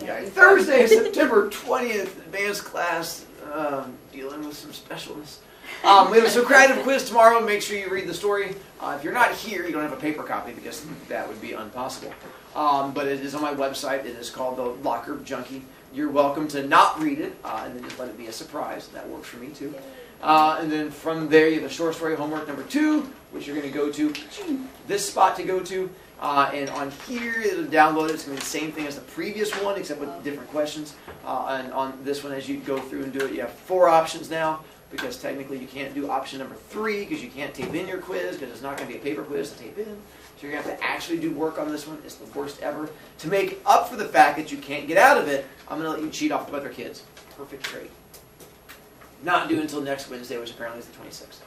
Yeah, Thursday, September 20th, advanced class, dealing with some specialness. We have a Socratic quiz tomorrow. Make sure you read the story. If you're not here, you don't have a paper copy because that would be impossible. But it is on my website. It is called The Locker Junkie. You're welcome to not read it and then just let it be a surprise. That works for me too. And then from there, you have a short story homework number 2, which you're going to go to this spot to go to. And on here, it'll download it. It's going to be the same thing as the previous one, except with different questions. And on this one, as you go through and do it, you have 4 options now, because technically you can't do option number 3, because you can't tape in your quiz, because it's not going to be a paper quiz to tape in. So you're going to have to actually do work on this one. It's the worst ever. To make up for the fact that you can't get out of it, I'm going to let you cheat off the other kids. Perfect trade. Not due until next Wednesday, which apparently is the 26th.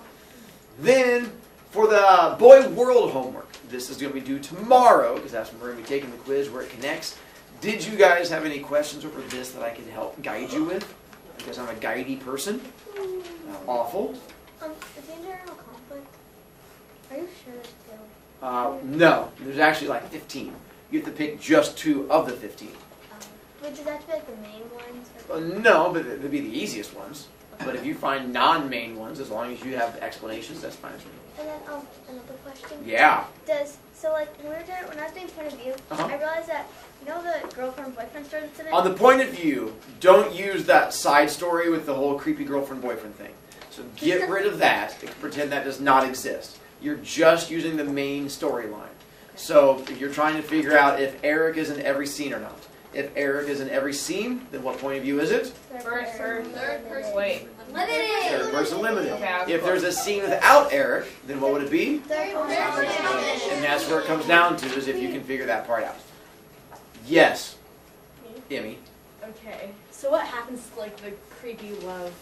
Then, for the Boy World homework, this is going to be due tomorrow, because that's when we're going to be taking the quiz where it connects. Did you guys have any questions over this that I can help guide you with? Because I'm a guidey person. Awful. Is the internal conflict? Are you sure it's 2? No. There's actually like 15. You have to pick just 2 of the 15. But does that have to be like the main ones? No, but they'd be the easiest ones. But if you find non-main ones, as long as you have explanations, that's fine for me. And then another question. Yeah. So like when I was doing point of view, I realized that the girlfriend boyfriend story that's in it. On the point of view, don't use that side story with the whole creepy girlfriend boyfriend thing. So get rid of that and pretend that does not exist. You're just using the main storyline. So if you're trying to figure out if Eric is in every scene or not. If Eric is in every scene, then what point of view is it? Third person. Wait. Limited. Third person limited. Okay, If there's a scene without Eric, then what would it be? Third person. And that's where it comes down to, is if you can figure that part out. Yes. Emmy. Okay. So what happens to like the creepy love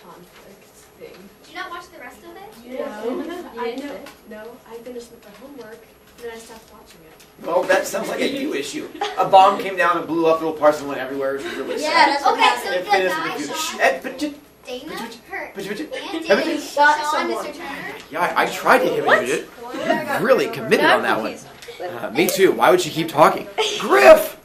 conflict thing? Did you not watch the rest of it? No. I finished with the homework and then I stopped watching it. Well, that sounds like a you issue. A bomb came down and blew up little parts and went everywhere. It was really sad. that's what happened. It So the finished guy with you. shot Dana, her, and Dana shot Sean, someone. Mr. Turner. Yeah, I tried to hit it. Really committed on that one. Me too. Why would she keep talking? Griff!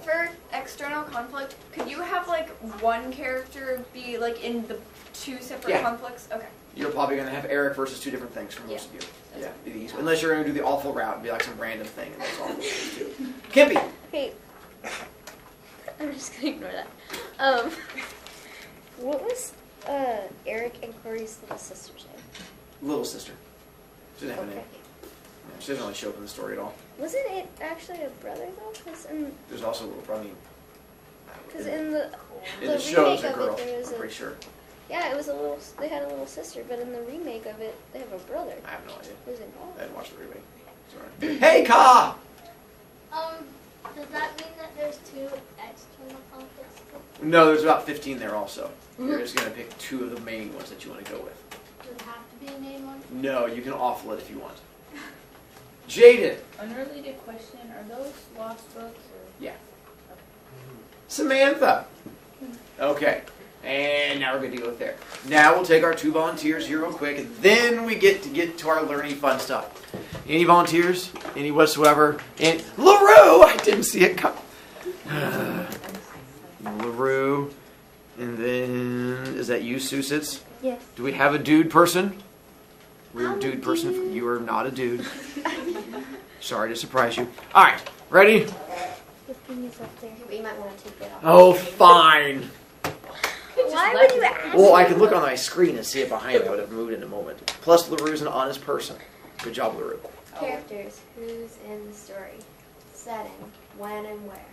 For external conflict, could you have like one character be like in the 2 separate conflicts? Okay. You're probably going to have Eric versus 2 different things for most of you. Yeah, be the easy. Unless you're going to do the awful route and be like some random thing, and that's all it is too. Kimpy! Okay. I'm just going to ignore that. What was Eric and Corey's little sister's name? Little sister. She doesn't have a name. Okay. Yeah, she doesn't really show up in the story at all. Wasn't it actually a brother though? There's also a little, probably. Because in the show, it's remake a girl. of it, there was I'm pretty sure. Yeah, it was a little. They had a little sister, but in the remake of it, they have a brother. I have no idea. Who's involved? I didn't watch the remake. Sorry. Hey, Ka! Does that mean that there's 2 external conflicts? No, there's about 15 there also. You're just going to pick 2 of the main ones that you want to go with. Does it have to be a main one? No, you can awful it if you want. Jaden. Unrelated question, are those lost books? Or? Yeah. Samantha. Okay. And now we're good to go with there. Now we'll take our 2 volunteers here real quick, and then we get to our learning fun stuff. Any volunteers? Any whatsoever? And LaRue! I didn't see it come. LaRue. And then, is that you, Susitz? Yes. Do we have a dude person? We're a dude person. You are not a dude. Sorry to surprise you. All right. Ready? The thing is up there. We might want to take it off. Oh, fine. Why would you ask? Well, I can look on my screen and see it behind me. I would have moved in a moment. Plus, LaRue's an honest person. Good job, LaRue. Characters, who's in the story, setting, when and where,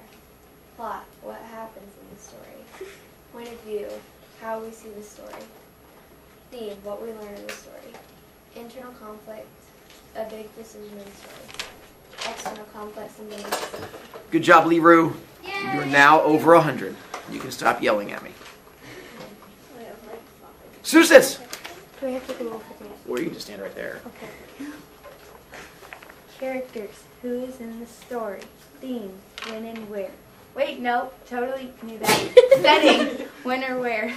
plot, what happens in the story, point of view, how we see the story, theme, what we learn in the story, internal conflict, a big decision in the story, external conflict, something else. Good job, LaRue. Yay! You're now over 100. You can stop yelling at me. Susitz! Do I have to go over there? Or you can just stand right there. Okay. Characters, who is in the story, theme, when and where. Wait, no, totally knew that. Setting, when or where.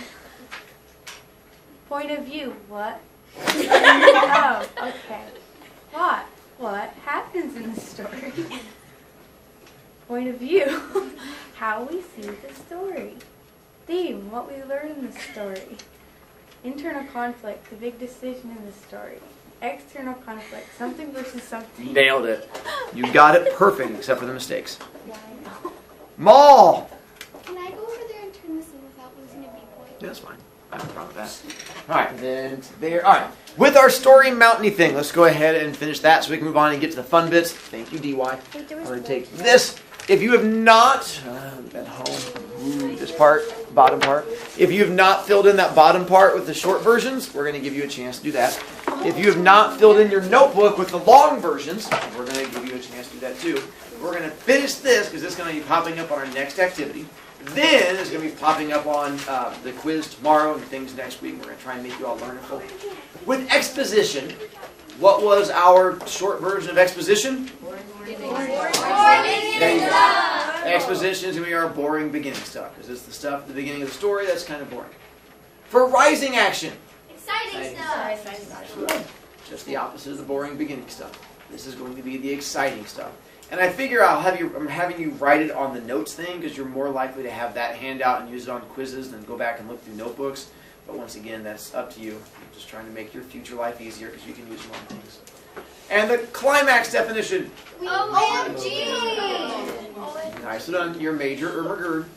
Point of view, what? Oh, okay. Plot, what happens in the story? Point of view, how we see the story. Theme, what we learn in the story. Internal conflict, the big decision in the story. External conflict, something versus something. Nailed it. You got it perfect, except for the mistakes. Maul! Can I go over there and turn this in without losing a B-point? Yeah, that's fine. I have no problem with that. Alright, then there. Alright. With our story mountainy thing, let's go ahead and finish that so we can move on and get to the fun bits. Thank you, DY. I'm going to take this. If you have not, at home, this part, bottom part. If you have not filled in that bottom part with the short versions, we're going to give you a chance to do that. If you have not filled in your notebook with the long versions, we're going to give you a chance to do that too. We're going to finish this because it's going to be popping up on our next activity. Then it's going to be popping up on the quiz tomorrow and things next week. We're going to try and make you all learnable. With exposition, what was our short version of exposition? There you go. Exposition is going to be our boring beginning stuff because it's the stuff at the beginning of the story that's kind of boring. For rising action, Exciting stuff. just the opposite of the boring beginning stuff. This is going to be the exciting stuff. And I figure I'm having you write it on the notes thing because you're more likely to have that handout and use it on quizzes than go back and look through notebooks. But once again, that's up to you. I'm just trying to make your future life easier because you can use them on things. And the climax definition. OMG! Nicely done. Your major Ermagerd.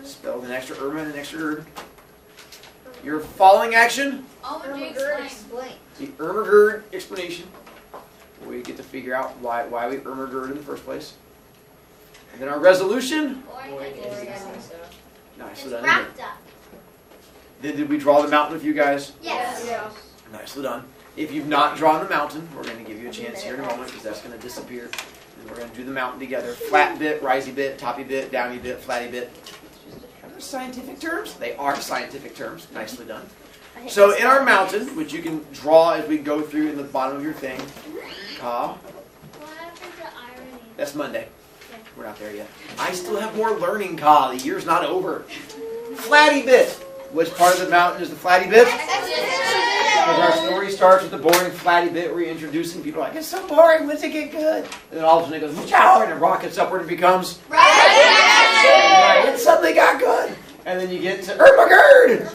Spelled an extra Irma and an extra Gerd. Your falling action. The Ermagerd explanation. We get to figure out why we Ermagerd in the first place. And then our resolution. Nicely done. Wrapped up. Then did we draw the mountain with you guys? Yes. Nicely done. If you've not drawn the mountain, we're going to give you a chance here in a moment because that's going to disappear. And we're going to do the mountain together. Flat bit, risey bit, toppy bit, downy bit, flatty bit. Are those scientific terms? They are scientific terms. Nicely done. So in our mountain, which you can draw as we go through in the bottom of your thing, What happened to irony? that's Monday. We're not there yet. I still have more learning, Ka. The year's not over. Flatty bit. Which part of the mountain is the flatty bit? Because our story starts with the boring flatty bit where you're introducing people like, it's so boring, when's it get good? And then all of a sudden it goes, chow, and it rockets upward and becomes right. It suddenly got good. And then you get to Ermagerd.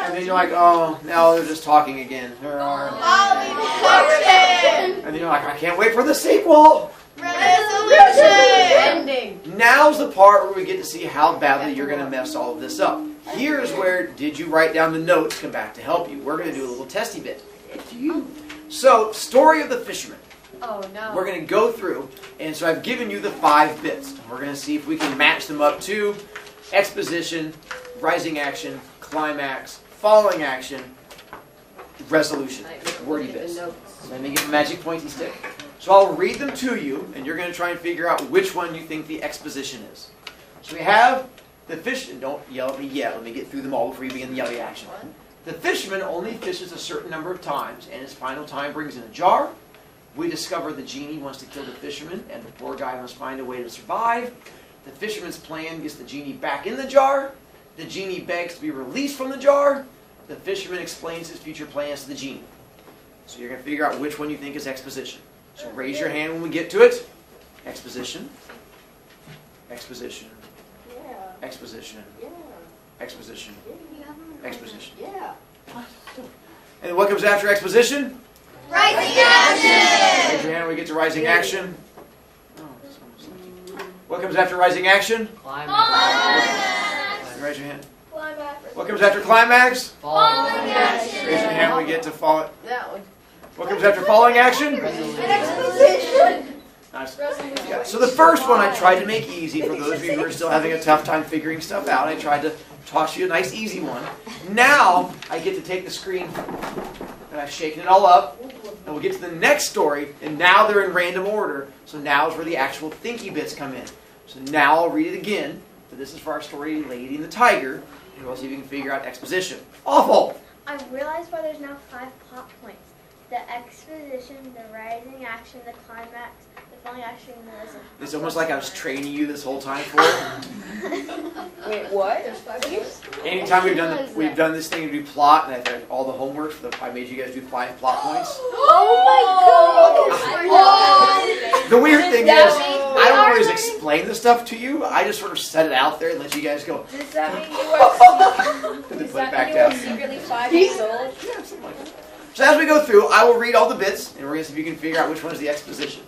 And then you're like, oh, now they're just talking again. And then you're like, I can't wait for the sequel. Ending. Now's the part where we get to see how badly you're going to mess all of this up. Here's where did you write down the notes come back to help you. We're going to do a little testy bit. So, story of the fisherman. Oh no. We're going to go through, and so I've given you the 5 bits. We're going to see if we can match them up to exposition, rising action, climax, falling action, resolution, wordy bits. Let me get the magic pointy stick. So I'll read them to you, and you're going to try and figure out which one you think the exposition is. So we have the fish, and don't yell at me yet. Let me get through them all before you begin the yelling action. The fisherman only fishes a certain number of times, and his final time brings in a jar. We discover the genie wants to kill the fisherman, and the poor guy must find a way to survive. The fisherman's plan gets the genie back in the jar. The genie begs to be released from the jar. The fisherman explains his future plans to the genie. So you're going to figure out which one you think is exposition. So raise your hand when we get to it. Exposition. Exposition. Exposition. Exposition. Exposition. And what comes after exposition? Rising action! Raise your hand when we get to rising action. What comes after rising action? Raise your hand. What comes after climax? Falling action! Raise your hand when we get to fall. That one. What comes after falling action? Nice. Yeah, so the first one I tried to make easy for those of you who are still having a tough time figuring stuff out. I tried to toss you a nice easy one. Now I get to take the screen and I've shaken it all up. And we'll get to the next story, and now they're in random order. So now is where the actual thinky bits come in. So now I'll read it again. But this is for our story, Lady and the Tiger. And we'll see if you can figure out exposition. Awful! I realized why there's now 5 plot points. The exposition, the rising action, the climax, the falling action, and the resolution. It's almost like I was training you this whole time for it. Wait, what? Anytime we've done this thing and do plot, and I've done all the homework, I made you guys do 5 plot points. Oh my god! The weird thing is, I don't always explain the stuff to you. I just sort of set it out there and let you guys go. Does that mean you are And then Does put it that back mean you are down. secretly 5 years old? Yeah, something like that. So as we go through, I will read all the bits, and we're going to see if you can figure out which one is the exposition.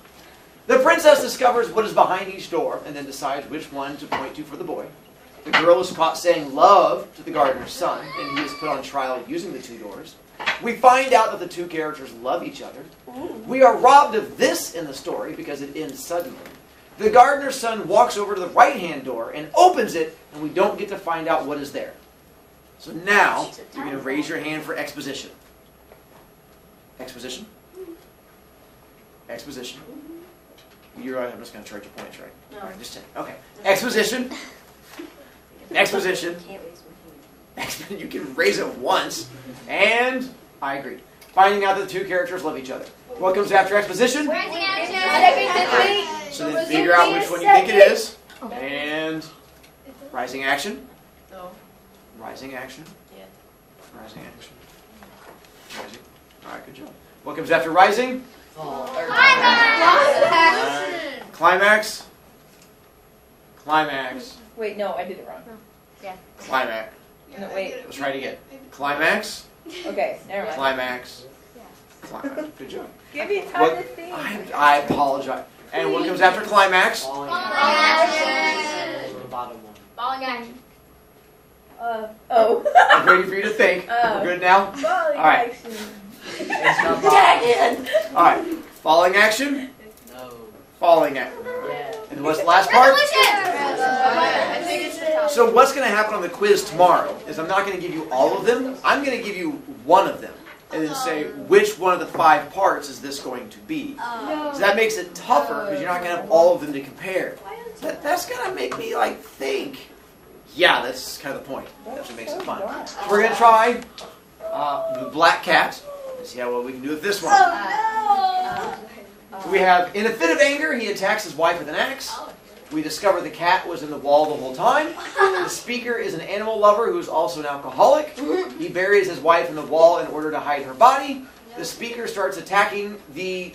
The princess discovers what is behind each door, and then decides which one to point to for the boy. The girl is caught saying love to the gardener's son, and he is put on trial using the 2 doors. We find out that the 2 characters love each other. We are robbed of this in the story because it ends suddenly. The gardener's son walks over to the right-hand door and opens it, and we don't get to find out what is there. So now, you're going to raise your hand for exposition. Exposition? Exposition. You're right, I'm just going to charge you points, right? No. All right, just 10. Okay. Exposition. Exposition. You can raise it once. And I agree. Finding out that the 2 characters love each other. What comes after exposition? So then figure out which one you think it is. And rising action. No. Rising action. Yeah. Rising action. Rising. All right, good job. What comes after rising? Climax. Climax. Wait, no, I did it wrong. Climax. No, wait. Let's try it again. Climax. Okay, never mind. Climax. Climax. Good job. Give me time What- to think. I apologize. And what comes after climax? The bottom one. Falling action. Oh. I'm ready for you to think. We're good now? Falling All right. action. It's not Dang it! All right. Falling action. No. Falling action. Yeah. And what's the last part? I think it's the top. So what's going to happen on the quiz tomorrow is I'm not going to give you all of them. I'm going to give you one of them. And then say, which one of the 5 parts is this going to be? So that makes it tougher because you're not going to have all of them to compare. That's going to make me like think. Yeah, that's kind of the point. That's what makes it fun. So we're going to try the Black Cat. Let's see how well we can do with this one. So we have, in a fit of anger, he attacks his wife with an axe. We discover the cat was in the wall the whole time. The speaker is an animal lover who is also an alcoholic. He buries his wife in the wall in order to hide her body. The speaker starts attacking the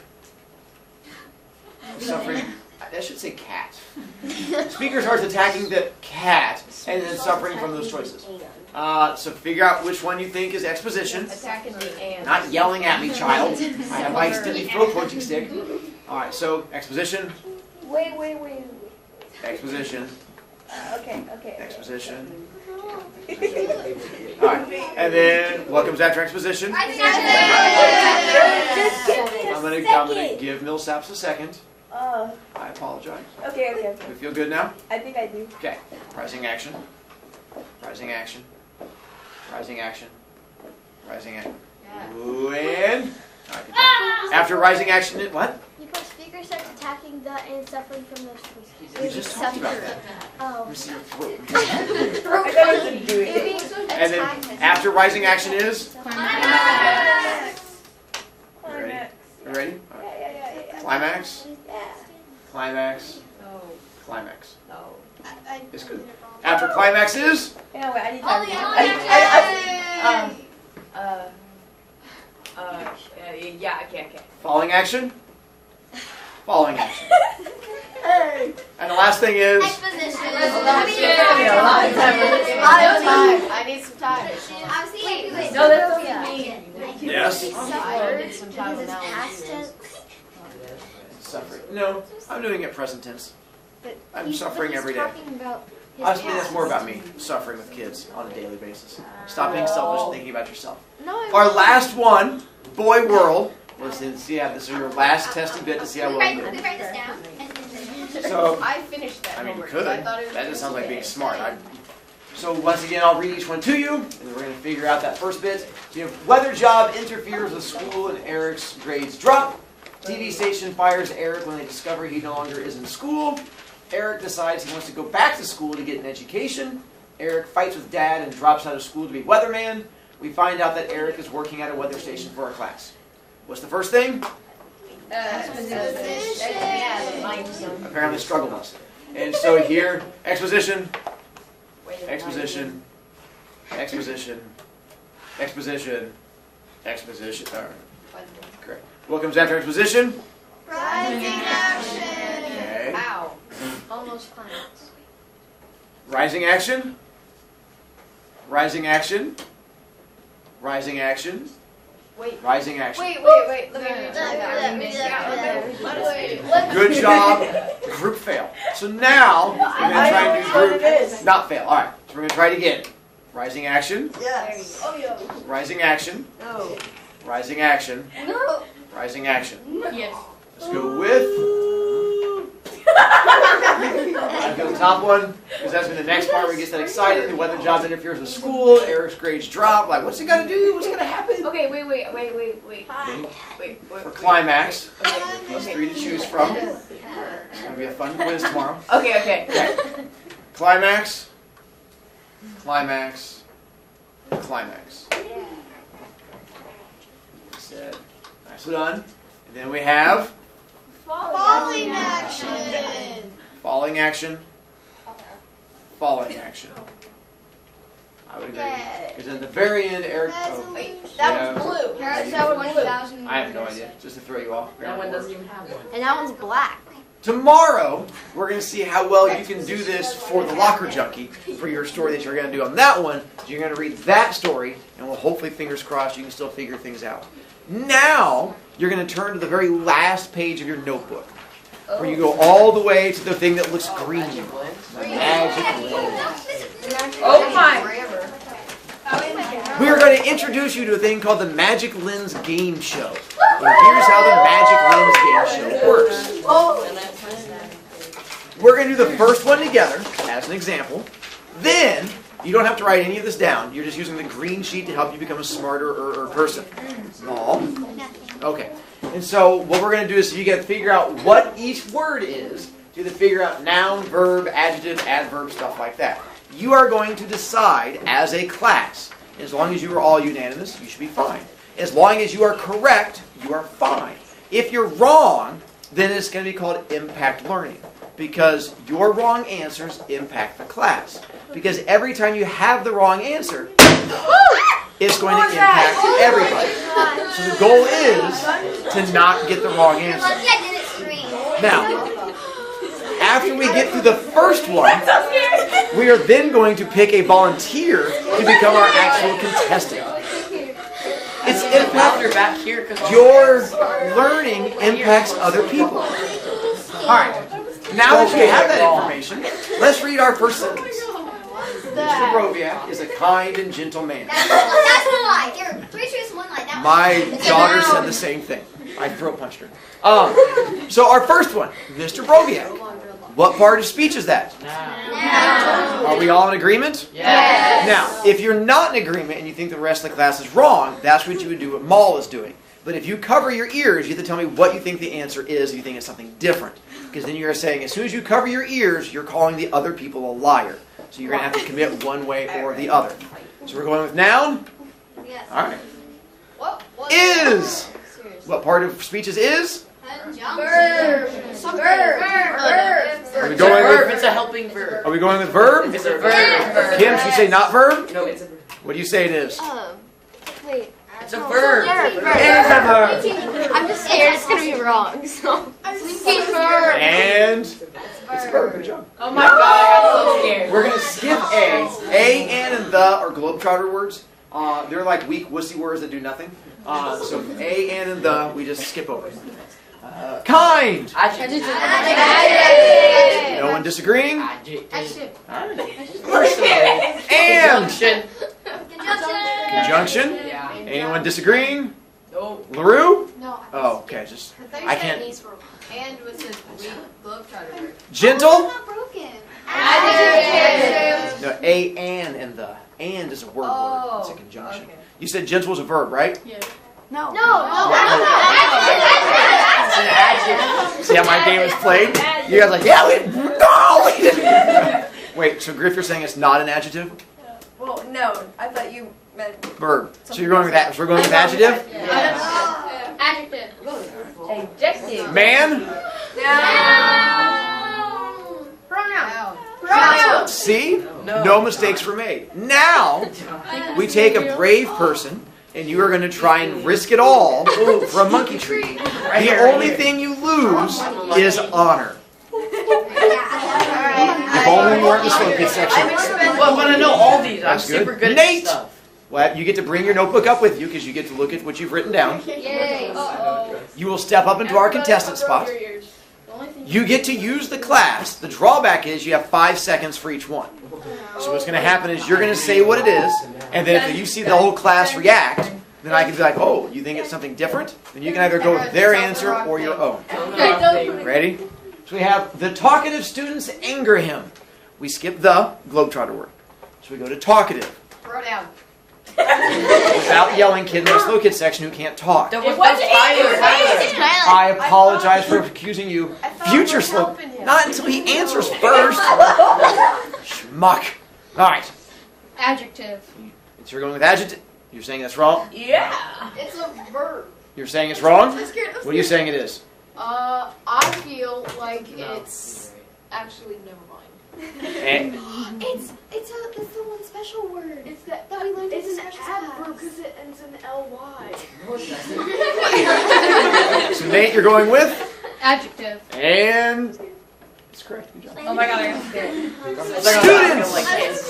suffering. I should say cat. The speaker starts attacking the cat and then suffering from those choices. So figure out which one you think is exposition. Attacking the ant. Not yelling at me, child. I have my extended throat pointing stick. All right, so exposition. Wait. Exposition. Okay. Exposition. All right, and then what comes after exposition? Just give me a I'm gonna second. give Millsaps a second. I apologize. Okay. We feel good now? I think I do. Okay. Rising action. Rising action. Rising action. Rising action. Ooh, and all right, good job. After rising action, what? You put speaker starts attacking the and suffering from those choices. We just talked about that. Oh. Let me see your throat. I thought I was doing it. And then after rising action is? You ready? You ready? All right. Yeah. Climax. Yeah. Climax. No. Climax. No. It's good. After climax is? Yeah, wait, I need time to think. Yeah, okay. Falling action. Falling action. And the last thing is? Exposition. I need some time. I'm seeing. No, that's okay. Yes. Some time now. Past tense. Suffering. No, I'm doing it present tense. I'm suffering every day. Talking about his I think that's past. more about me, suffering with kids on a daily basis. Stop being selfish and thinking about yourself. No, I'm Our last one, Boy World, was in, see how this is your last testing bit to see how well you Write do. this down. So, I finished that. I mean, you homework, could. so I thought it was That just sounds like being okay. smart. So once again, I'll read each one to you, and then we're going to figure out that first bit. So you have weather job interferes with school and Eric's grades drop. TV station fires Eric when they discover he no longer is in school. Eric decides he wants to go back to school to get an education. Eric fights with Dad and drops out of school to be weatherman. We find out that Eric is working at a weather station for a class. What's the first thing? Apparently struggle bus. And so here, exposition, exposition, exposition, exposition, exposition. All right. Correct. What comes after exposition? Rising action. Okay. Ow. Almost climax. Rising action. Rising action. Rising action. Wait. Rising action. Wait. Good job. Group fail. So now we're going to try and do group not fail. All right. So we're going to try it again. Rising action. Yes. Oh, yeah. Rising action. No. Rising action. No. Rising action. Yes. Let's go with. I feel the top one because that's been the next part where he gets that excited. The weather jobs interferes with school. Eric's grades drop. Like, what's he got to do? What's going to happen? Okay, wait. For climax, there's 3 to choose from. It's going to be a fun quiz tomorrow. Okay. Climax. Climax. Climax. Said. Nicely done. And then we have Falling action. falling action. Falling action. I would agree. Because at the very end, Eric. Oh, Wait, that one's blue. That one's blue. I have no idea. Just to throw you off. That one doesn't even have one. And that one's black. Tomorrow, we're going to see how well you can do this for the Locker Junkie, for your story that you're going to do on that one. So you're going to read that story, and we'll hopefully, fingers crossed, you can still figure things out. Now, you're going to turn to the very last page of your notebook, where you go all the way to the thing that looks green. Magic lens. Oh my. We are going to introduce you to a thing called the Magic Lens Game Show. And here's how the Magic Lens Game Show works. We're going to do the first one together, as an example. Then, you don't have to write any of this down. You're just using the green sheet to help you become a smarter person. All? Okay. And so, what we're going to do is you get to figure out what each word is. You have to figure out noun, verb, adjective, adverb, stuff like that. You are going to decide as a class. As long as you are all unanimous, you should be fine. As long as you are correct, you are fine. If you're wrong, then it's going to be called impact learning. Because your wrong answers impact the class. Because every time you have the wrong answer, it's going to impact everybody. So the goal is to not get the wrong answer. Now, after we get through the first one, we are then going to pick a volunteer to become our actual contestant. It's impact. Your learning impacts other people. All right. Now that you have that information, let's read our first sentence. Mr. Brovicast is a kind and gentle man. That's a lie. There are 3 truths, 1 lie. My daughter said the same thing. I throat punched her. So our first one, Mr. Brovicast. What part of speech is that? No. Are we all in agreement? Yes. Now, if you're not in agreement and you think the rest of the class is wrong, that's what you would do what Maul is doing. But if you cover your ears, you have to tell me what you think the answer is if you think it's something different. Because then you're saying, as soon as you cover your ears, you're calling the other people a liar. So you're going to have to commit one way or the other. So we're going with noun? Yes. All right. Is. What part of speech is? Verb. Are we going Verb. with, It's a helping verb. are we going with verb? It's a verb. Kim, should you say not verb? No, it's a verb. What do you say it is? Wait. It's a verb. It is a verb. I'm just scared it's gonna be wrong. So. And it's a verb. Good job. Oh my god, I got so scared. We're going to skip A. A, and the are globetrotter words. They're like weak, wussy words that do nothing. So A, and the, we just skip over. Kind. Adjective. No one disagreeing? Adjective. And. Conjunction. Conjunction. Yeah. Anyone disagreeing? No. LaRue? No. Oh, okay. Just I can't. And was a weak globetrotter word. Gentle? Not broken. No, A, and the. And is a word word. It's a conjunction. Okay. You said gentle is a verb, right? No. It's an adjective. See how my game is played? You guys are like, yeah, we didn't. Wait, so Griff, you're saying it's not an adjective? Well, no, I thought you meant Verb. So you're going with that. So we're going with adjective? Adjective. Adjective. Man? pronoun. See? No mistakes were made. Now, we take a brave person, and you are going to try and risk it all for a monkey treat. The only thing you lose is honor. aren't in the slow kids section. Well, but I know all these. I'm That's good. super good Nate! at stuff. Well, you get to bring your notebook up with you because you get to look at what you've written down. Yay. You will step up into our contestant spot. You get to use the class. The drawback is you have 5 seconds for each one. So what's going to happen is you're going to say what it is, and then if you see the whole class react, then I can be like, oh, you think it's something different? Then you can either go with their answer or your own. Ready? So we have the talkative students anger him. We skip the globetrotter word. So we go to talkative. Throw down. Without yelling, kid in the slow kid section who can't talk. It was Tyler. I apologize for accusing you. Future slow. Not until he answers first. Schmuck. All right. Adjective. So you're going with adjective. You're saying that's wrong? Yeah. It's a verb. You're saying it's wrong? What are you saying it is? I feel like it's actually never mind. And It's the one special word. It's that That we learned in it's an special adverb class. because it ends in ly. so Nate, you're going with? Adjective. And it's correct. Good job. Oh my god, I got scared. Students!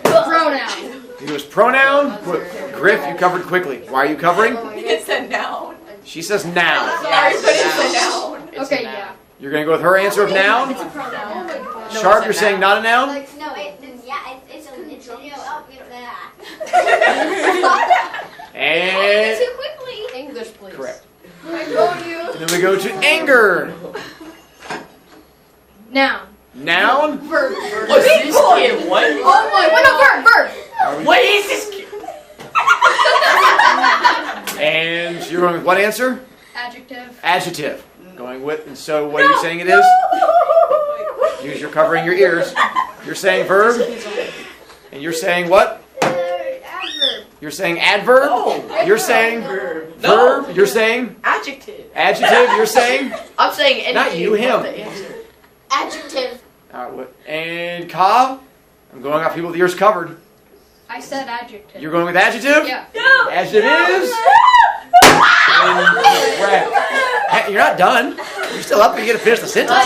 Pronoun. He was pronoun. Griff, you covered quickly. Why are you covering? It's a noun. She says noun. Sorry, but it's a noun. Okay, yeah. You're going to go with her answer of noun? It's a pronoun. Sharp, you're saying not a noun? No, it's that. And Too quickly. English, please. correct. I told you. And then we go to anger. Noun. Noun. Verb. What's this kid? What? Oh my. Wait, no, verb. What is this kid? And you're going with what answer? Adjective. Adjective. Going with, and so what are you saying it is? Use your covering your ears. You're saying verb. And you're saying what? Adverb. You're saying adverb. You're saying Verb. verb. You're saying Adjective. adjective. You're saying I'm saying anything. Not you, him. but the answer. Adjective. And Ka. I'm going off people with ears covered. I said adjective. You're going with adjective. Yeah. No. Adjective is. Crap. Hey, you're not done. You're still up. You get to finish the sentence.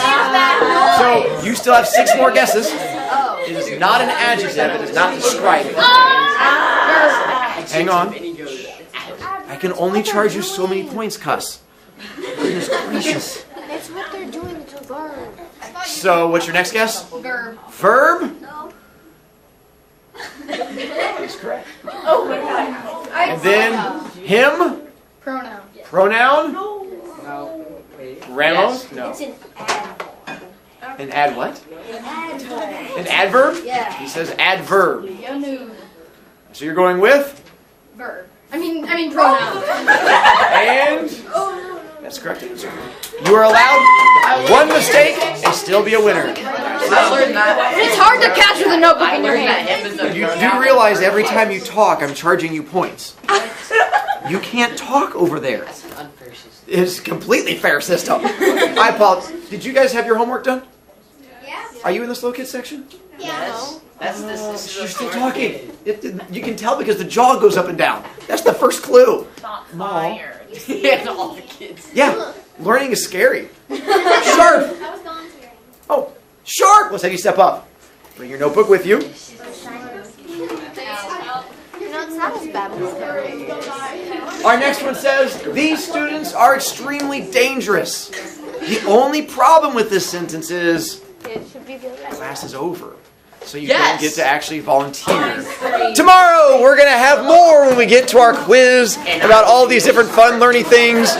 So you still have 6 more guesses. It is not an adjective. It is not describing. Hang on. I can only charge you so many points, cuss. Goodness gracious. That's what they're doing. It's a verb. So what's your next guess? Verb. Verb? No. That's correct. Oh my god. And then him? Pronoun. Pronoun? Ramos? Yes. No. It's an adverb. An ad what? An adverb. An adverb? Yeah. He says adverb. You knew. So you're going with? Verb. I mean pronoun. And? That's correct answer. You are allowed one mistake and still be a winner. I learned that. It's hard to catch with a notebook I in your learned that hand. episode. You do realize every time you talk, I'm charging you points. You can't talk over there. That's an unfair system. It's a completely fair system. I apologize. Did you guys have your homework done? Yeah. Are you in the slow kids section? Yes. That's this. This is You're a still smart talking. kid. You can tell because the jaw goes up and down. That's the first clue. Not fired. Yeah, to all the kids. Yeah, learning is scary. Sharp. I was volunteering. Oh, Sharp. Let's have you step up. Bring your notebook with you. No, it's not as bad as Our next one says, these students are extremely dangerous. The only problem with this sentence is class is over. So you don't get to actually volunteer. Tomorrow, we're going to have more when we get to our quiz about all these different fun learning things.